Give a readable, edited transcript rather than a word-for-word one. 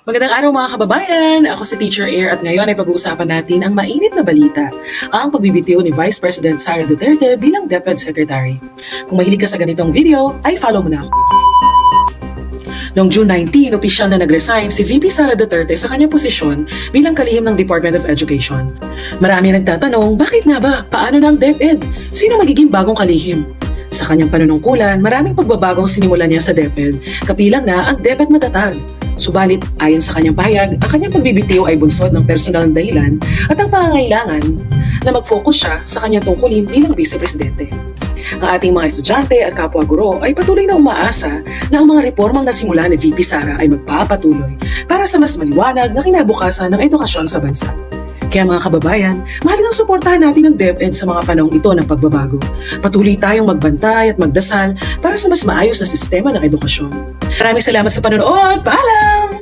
Magandang araw mga kababayan! Ako si Teacher Air at ngayon ay pag-uusapan natin ang mainit na balita, ang pagbibitiw ni Vice President Sara Duterte bilang DepEd Secretary. Kung mahilig ka sa ganitong video, ay follow mo na ako. Noong June 19, opisyal na nag-resign si VP Sara Duterte sa kanyang posisyon bilang kalihim ng Department of Education. Marami nagtatanong, bakit nga ba? Paano na ang DepEd? Sino magiging bagong kalihim? Sa kanyang panunungkulan, maraming pagbabagong sinimulan niya sa DepEd, kapilang na ang DepEd matatag. Subalit, ayon sa kanyang pahayag, ang kanyang pagbibitiw ay bunsod ng personal na dahilan at ang pangangailangan na mag-focus siya sa kanyang tungkulin bilang vice-presidente. Ang ating mga estudyante at kapwa guro ay patuloy na umaasa na ang mga reformang nasimula ni VP Sara ay magpapatuloy para sa mas maliwanag na kinabukasan ng edukasyon sa bansa. Kaya mga kababayan, mahalagang suportahan natin ang DepEd sa mga panahong ito ng pagbabago. Patuloy tayong magbantay at magdasal para sa mas maayos na sistema ng edukasyon. Maraming salamat sa panonood. Paalam!